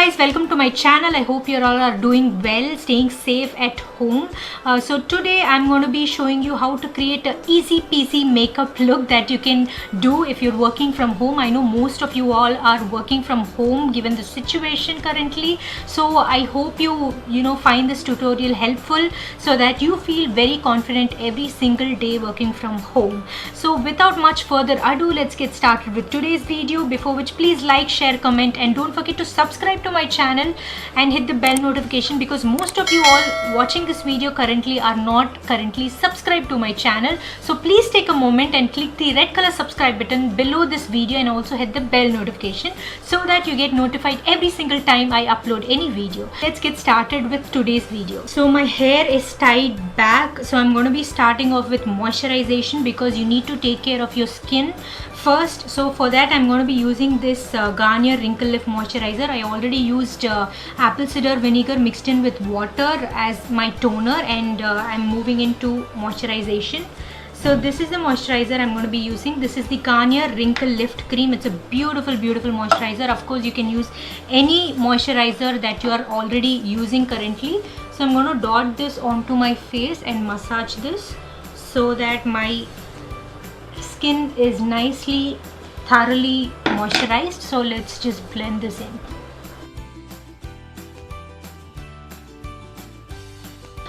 guys, welcome to my channel. I hope you all are doing well, staying safe at home. So today I'm going to be showing you how to create an easy peasy makeup look that you can do if you're working from home. I know most of you all are working from home given the situation currently. So I hope you find this tutorial helpful so that you feel very confident every single day working from home. So without much further ado, let's get started with today's video. Before which, please like, share, comment, and don't forget to subscribe to my channel and hit the bell notification, because most of you all watching this video currently are not currently subscribed to my channel. So please take a moment and click the red color subscribe button below this video and also hit the bell notification so that you get notified every single time I upload any video. Let's get started with today's video. So my hair is tied back, so I'm going to be starting off with moisturization because you need to take care of your skin first. So for that I'm going to be using this Garnier Wrinkle Lift Moisturizer. I already used apple cider vinegar mixed in with water as my toner, and I'm moving into moisturization. So this is the moisturizer I'm going to be using. This is the Garnier Wrinkle Lift Cream. It's a beautiful moisturizer. Of course you can use any moisturizer that you are already using currently. So I'm going to dot this onto my face and massage this so that my skin is nicely thoroughly moisturized. So let's just blend this in.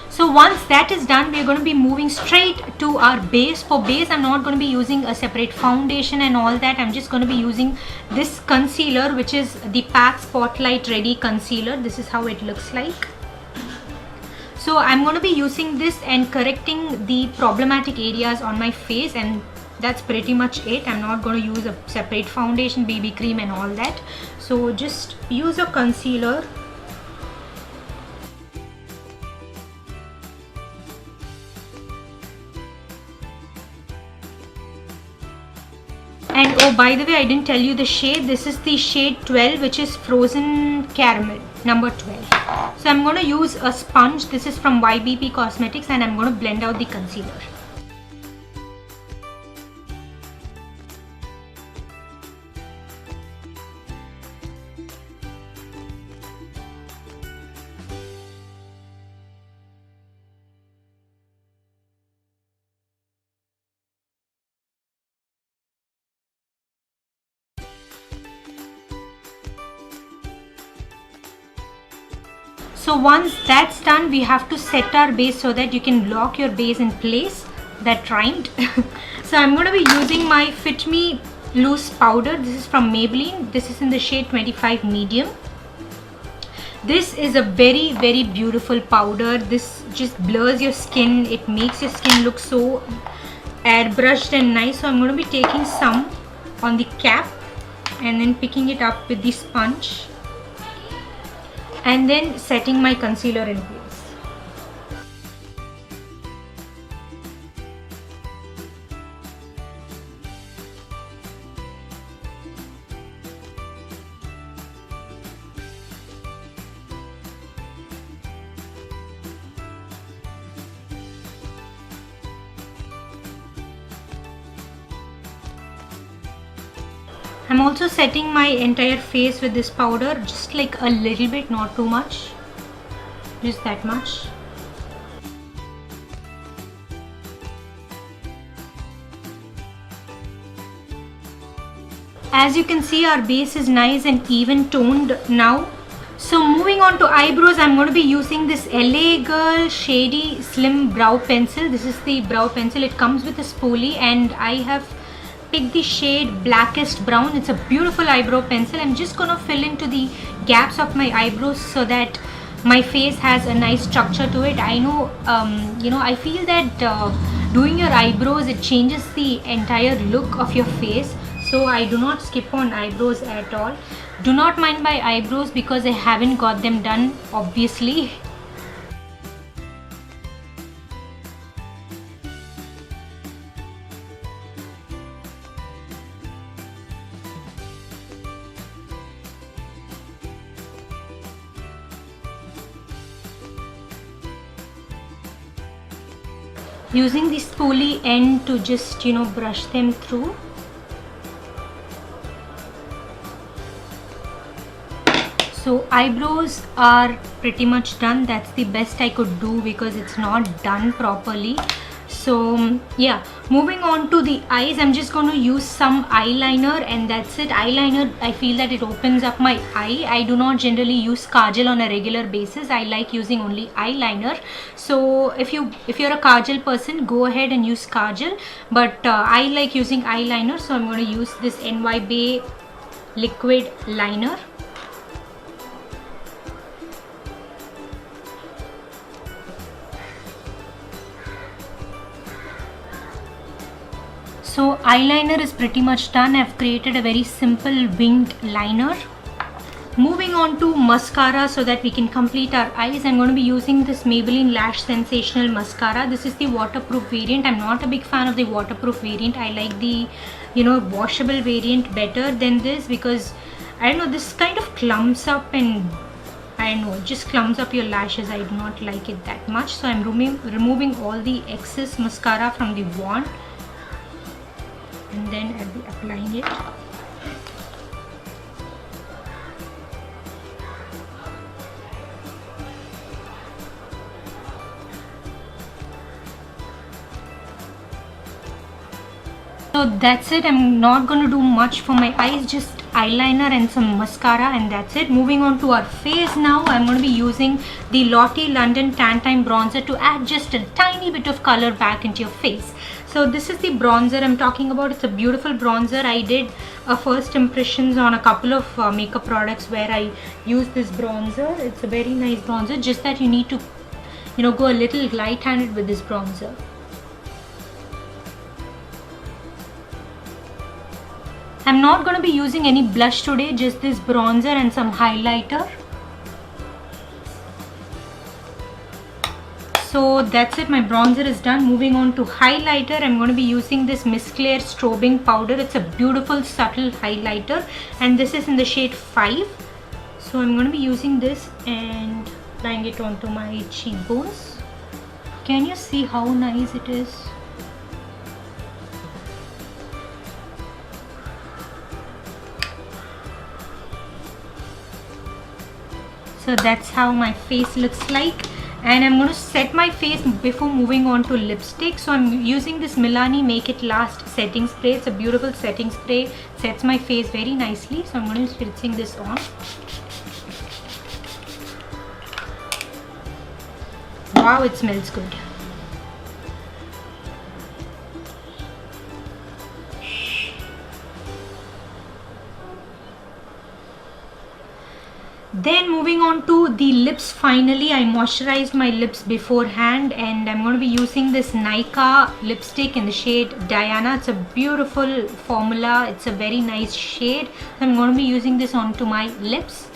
So once that is done, we are going to be moving straight to our base. For base, I'm not going to be using a separate foundation and all that. I'm just going to be using this concealer, which is the PAC Spotlight Ready Concealer. This is how it looks like. So I'm going to be using this and correcting the problematic areas on my face, and that's pretty much it. I'm not going to use a separate foundation, BB cream and all that. So just use a concealer. And oh, by the way, I didn't tell you the shade. This is the shade 12, which is Frozen Caramel, number 12. So I'm going to use a sponge. This is from YBP Cosmetics, and I'm going to blend out the concealer. So once that's done, we have to set our base so that you can lock your base in place. That rhymed. So I'm going to be using my Fit Me Loose Powder. This is from Maybelline. This is in the shade 25 Medium. This is a very beautiful powder. This just blurs your skin. It makes your skin look so airbrushed and nice. So I'm going to be taking some on the cap and then picking it up with the sponge, and then setting my concealer in place. I'm also setting my entire face with this powder, just like a little bit, not too much, just that much. As you can see, our base is nice and even toned now. So moving on to eyebrows, I'm going to be using this LA Girl Shady Slim Brow Pencil. This is the brow pencil. It comes with a spoolie, and I have pick the shade Blackest Brown. It's a beautiful eyebrow pencil. I'm just gonna fill into the gaps of my eyebrows so that my face has a nice structure to it. I know, I feel that doing your eyebrows, it changes the entire look of your face. So I do not skip on eyebrows at all. Do not mind my eyebrows because I haven't got them done, obviously. Using the spoolie end to just brush them through. So eyebrows are pretty much done. That's the best I could do because it's not done properly. So yeah, moving on to the eyes, I'm just going to use some eyeliner, and that's it. Eyeliner, I feel that it opens up my eye. I do not generally use kajal on a regular basis. I like using only eyeliner. So if you're a kajal person, go ahead and use kajal, but I like using eyeliner, so I'm going to use this NY Bay liquid liner. So eyeliner is pretty much done. I've created a very simple winged liner. Moving on to mascara so that we can complete our eyes. I'm going to be using this Maybelline Lash Sensational Mascara. This is the waterproof variant. I'm not a big fan of the waterproof variant. I like the, washable variant better than this because, I don't know, this kind of clumps up and I don't know, it just clumps up your lashes. I do not like it that much. So I'm removing all the excess mascara from the wand. And then I'll be applying it. So that's it. I'm not going to do much for my eyes, just eyeliner and some mascara, and that's it. Moving on to our face now, I'm going to be using the Lottie London Tan Time Bronzer to add just a tiny bit of color back into your face. So this is the bronzer I'm talking about. It's a beautiful bronzer. I did a first impressions on a couple of makeup products where I used this bronzer. It's a very nice bronzer, just that you need to go a little light-handed with this bronzer. I'm not going to be using any blush today, just this bronzer and some highlighter. So that's it, my bronzer is done. Moving on to highlighter, I'm going to be using this Miss Claire Strobing Powder. It's a beautiful subtle highlighter and this is in the shade 5. So I'm going to be using this and applying it onto my cheekbones. Can you see how nice it is? So that's how my face looks like, and I'm going to set my face before moving on to lipstick. So I'm using this Milani Make It Last setting spray. It's a beautiful setting spray, sets my face very nicely. So I'm going to be spritzing this on. Wow, it smells good. Then moving on to the lips, finally I moisturized my lips beforehand and I'm going to be using this Nykaa lipstick in the shade Diana. It's a beautiful formula, it's a very nice shade. I'm going to be using this onto my lips.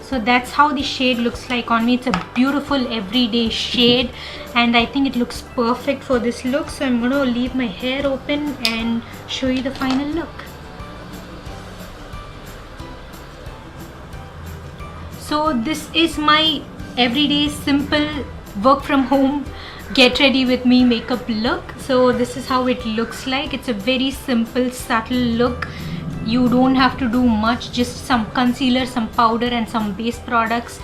So that's how the shade looks like on me. It's a beautiful everyday shade and I think it looks perfect for this look. So I'm going to leave my hair open and show you the final look. So this is my everyday simple work from home get ready with me makeup look. So this is how it looks like. It's a very simple, subtle look. You don't have to do much, just some concealer, some powder and some base products.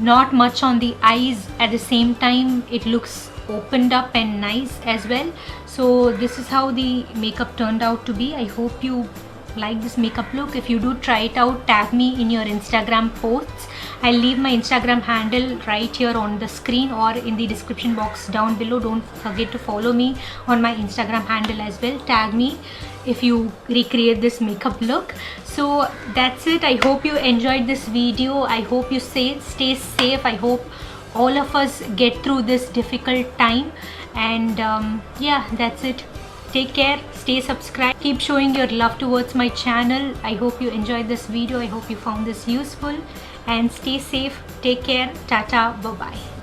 Not much on the eyes. At the same time it looks opened up and nice as well. So this is how the makeup turned out to be. I hope you like this makeup look. If you do, try it out, tag me in your Instagram posts. I'll leave my Instagram handle right here on the screen or in the description box down below. Don't forget to follow me on my Instagram handle as well. Tag me if you recreate this makeup look. So that's it. I hope you enjoyed this video. I hope you stay safe. I hope all of us get through this difficult time, and yeah, that's it. Take care, stay subscribed, keep showing your love towards my channel. I hope you enjoyed this video. I hope you found this useful, and stay safe. Take care. Tata. Bye bye.